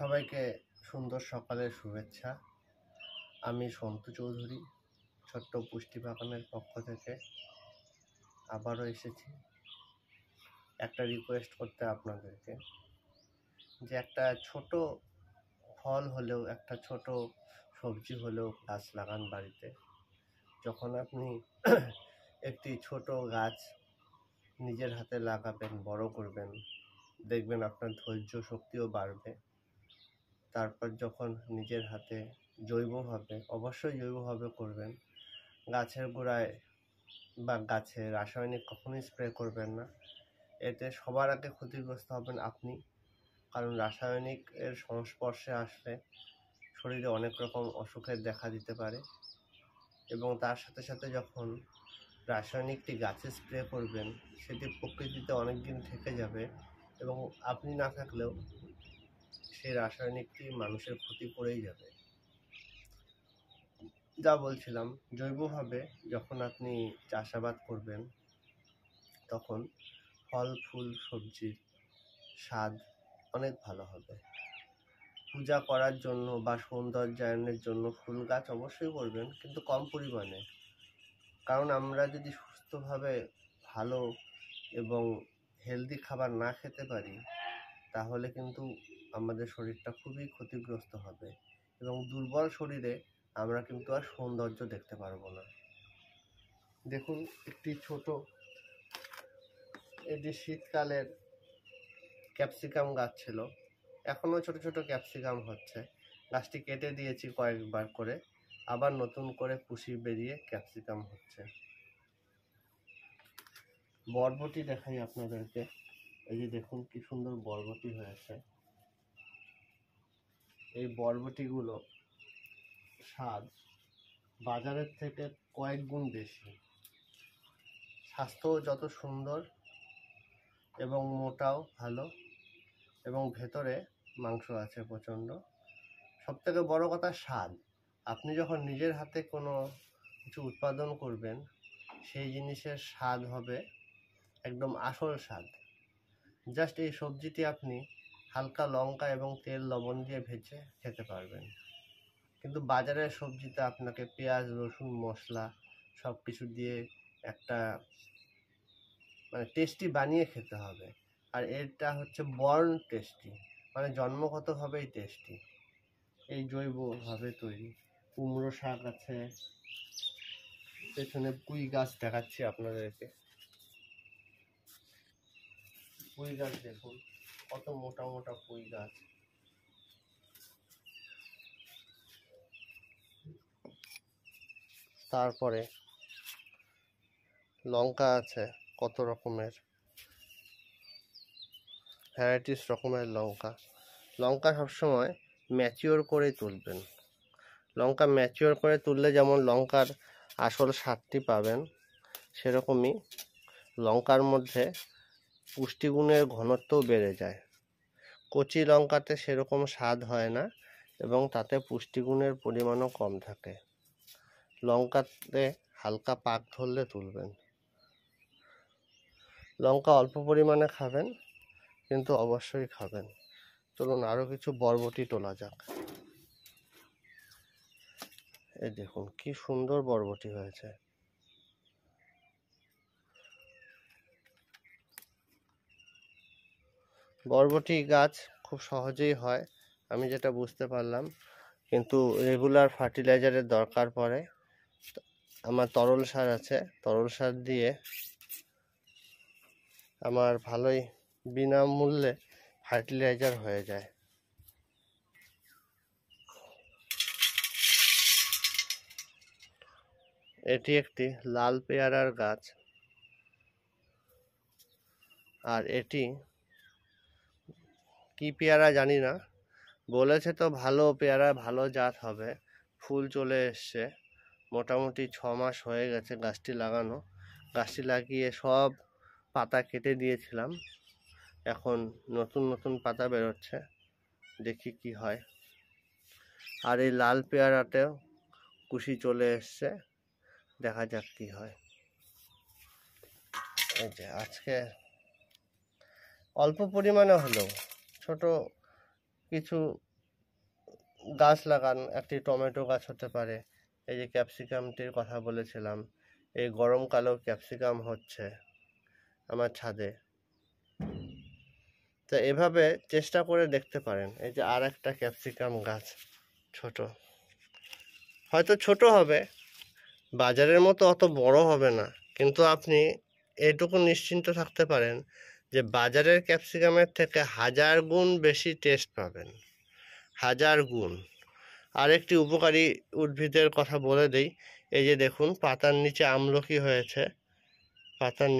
সবাইকে সুন্দর সকালের শুভেচ্ছা। আমি সন্তু চৌধুরী, ছোট্ট পুষ্টি বাগানের পক্ষ থেকে আবারও এসেছি একটা রিকোয়েস্ট করতে আপনাদেরকে, যে একটা ছোট ফল হলেও, একটা ছোট সবজি হলেও গাছ লাগান বাড়িতে। যখন আপনি একটি ছোট গাছ নিজের হাতে লাগাবেন, বড় করবেন, দেখবেন আপনার ধৈর্য শক্তিও বাড়বে। তারপর যখন নিজের হাতে জৈবভাবে, অবশ্যই জৈবভাবে করবেন, গাছের গোড়ায় বা গাছে রাসায়নিক কখনোই স্প্রে করবেন না। এতে সবার আগে ক্ষতিগ্রস্ত হবেন আপনি, কারণ রাসায়নিক এর সংস্পর্শে আসলে শরীরে অনেক রকম অসুখের দেখা দিতে পারে। এবং তার সাথে সাথে যখন রাসায়নিকটি গাছে স্প্রে করবেন, সেটি প্রকৃতিতে অনেক দিন থেকে যাবে এবং আপনি না থাকলেও সেই রাসায়নিকটি মানুষের ক্ষতি করেই যাবে। যা বলছিলাম, জৈবভাবে যখন আপনি চাষাবাদ করবেন, তখন ফল ফুল সবজির স্বাদ অনেক ভালো হবে। পূজা করার জন্য বা সৌন্দর্যায়নের জন্য ফুল গাছ অবশ্যই করবেন, কিন্তু কম পরিমাণে। কারণ আমরা যদি সুস্থভাবে ভালো এবং হেলদি খাবার না খেতে পারি, তাহলে কিন্তু আমাদের শরীরটা খুবই ক্ষতিগ্রস্ত হবে এবং দুর্বল শরীরে আমরা কিন্তু আর সৌন্দর্য দেখতে পারবো না। দেখুন, একটি ছোট, এটি শীতকালের ক্যাপসিকাম গাছ ছিল, এখনো ছোট ছোট ক্যাপসিকাম হচ্ছে। গাছটি কেটে দিয়েছি কয়েকবার করে, আবার নতুন করে কুশি বেরিয়ে ক্যাপসিকাম হচ্ছে। বরবটি দেখাই আপনাদেরকে। এই যে দেখুন কি সুন্দর বরবটি হয়েছে। এই বরবটিগুলো স্বাদ বাজারের থেকে কয়েক গুণ বেশি, স্বাস্থ্যও যত সুন্দর এবং মোটাও ভালো, এবং ভেতরে মাংস আছে প্রচণ্ড। সবথেকে বড় কথা স্বাদ। আপনি যখন নিজের হাতে কোনো কিছু উৎপাদন করবেন, সেই জিনিসের স্বাদ হবে একদম আসল স্বাদ। জাস্ট এই সবজিটি আপনি হালকা লঙ্কা এবং তেল লবণ দিয়ে ভেজে খেতে পারবেন, কিন্তু বাজারের সবজিতে আপনাকে পেঁয়াজ রসুন মশলা সব কিছু দিয়ে একটা টেস্টি বানিয়ে খেতে হবে। আর এটা হচ্ছে বর্ন টেস্টি, জন্মগতভাবেই টেস্টি। এই জৈবভাবে তৈরি। কুমড়ো শাক আছে, পেছনে পুঁই গাছ দেখাচ্ছি আপনাদেরকে। পুঁই গাছ দেখুন, কত মোটা মোটা পুঁই গাছ। তারপরে লঙ্কা আছে, কত রকমের ভ্যারাইটিস রকমের লঙ্কা। লঙ্কা সবসময় ম্যাচিওর করে তুলবেন। লঙ্কা ম্যাচিওর করে তুললে যেমন লঙ্কার আসল স্বাদটি পাবেন, সেরকমই লঙ্কার মধ্যে পুষ্টিগুণের ঘনত্বও বেড়ে যায়। কচি লঙ্কাতে সেরকম স্বাদ হয় না এবং তাতে পুষ্টিগুণের পরিমাণও কম থাকে। লঙ্কাতে হালকা পাক ধরলে তুলবেন। লঙ্কা অল্প পরিমাণে খাবেন, কিন্তু অবশ্যই খাবেন। চলুন আরও কিছু বরবটি তোলা যাক। এই দেখুন কি সুন্দর বরবটি হয়েছে। বরবটি গাছ খুব সহজেই হয়, আমি যেটা বুঝতে পারলাম, কিন্তু রেগুলার ফার্টিলাইজারের দরকার পড়ে। আমার তরল সার আছে, তরল সার দিয়ে আমার ভালোই বিনামূল্যে ফার্টিলাইজার হয়ে যায়। এটি একটি লাল পেয়ারার গাছ, আর এটি কি পেয়ারা জানি না, বলেছে তো ভালো পেয়ারা, ভালো জাত হবে। ফুল চলে এসছে, মোটামুটি 6 মাস হয়ে গেছে গাছটি লাগানো। গাছটি লাগিয়ে সব পাতা কেটে দিয়েছিলাম, এখন নতুন নতুন পাতা বেরোচ্ছে, দেখি কি হয়। আর এই লাল পেয়ারাতেও কুশি চলে এসছে, দেখা যাক কি হয়। এই যে আজকে অল্প পরিমাণে হলেও ছোট কিছু গাছ লাগান, একটি টমেটো গাছ হতে পারে। এই যে ক্যাপসিকামটির কথা বলেছিলাম, এই গরমকালেও ক্যাপসিকাম হচ্ছে আমার ছাদে। তো এভাবে চেষ্টা করে দেখতে পারেন। এই যে আর একটা ক্যাপসিকাম গাছ, ছোট, হয়তো ছোট হবে, বাজারের মতো অত বড় হবে না, কিন্তু আপনি এইটুকু নিশ্চিন্ত থাকতে পারেন যে বাজারের ক্যাপসিকামের থেকে 1000 গুণ বেশি টেস্ট পাবেন, 1000 গুণ। আরেকটি উপকারী উদ্ভিদের কথা বলে দিই। এই যে দেখুন, পাতার নিচে আমলকি হয়েছে, পাতার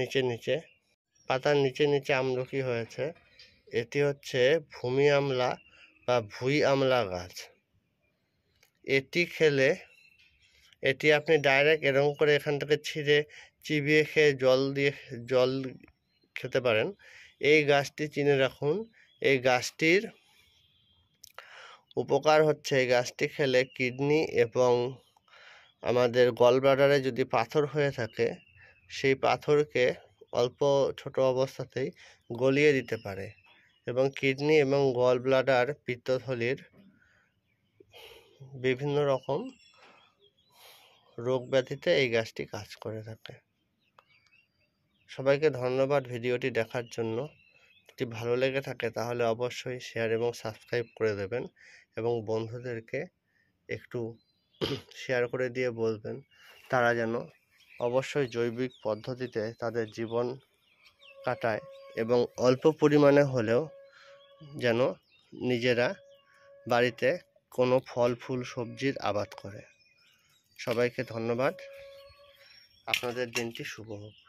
নিচে আমলকি হয়েছে। এটি হচ্ছে ভূমি আমলা বা ভুঁই আমলা গাছ। এটি আপনি ডাইরেক্ট এরকম করে এখান থেকে ছিঁড়ে চিবিয়ে খেয়ে জল খেতে পারেন। এই গাছটি চিনে রাখুন। এই গাছটির উপকার হচ্ছে, এই গাছটি খেলে কিডনি এবং আমাদের গলব্লাডারে যদি পাথর হয়ে থাকে, সেই পাথরকে অল্প ছোট অবস্থাতেই গলিয়ে দিতে পারে এবং কিডনি এবং গলব্লাডার, পিত্তথলির বিভিন্ন রকম রোগ ব্যাধিতে এই গাছটি কাজ করে থাকে। সবাইকে ধন্যবাদ ভিডিওটি দেখার জন্য। যদি ভালো লেগে থাকে তাহলে অবশ্যই শেয়ার এবং সাবস্ক্রাইব করে দেবেন এবং বন্ধুদেরকে একটু শেয়ার করে দিয়ে বলবেন তারা যেন অবশ্যই জৈবিক পদ্ধতিতে তাদের জীবন কাটায় এবং অল্প পরিমাণে হলেও যেন নিজেরা বাড়িতে কোনো ফল ফুল সবজির আবাদ করে। সবাইকে ধন্যবাদ। আপনাদের দিনটি শুভ হোক।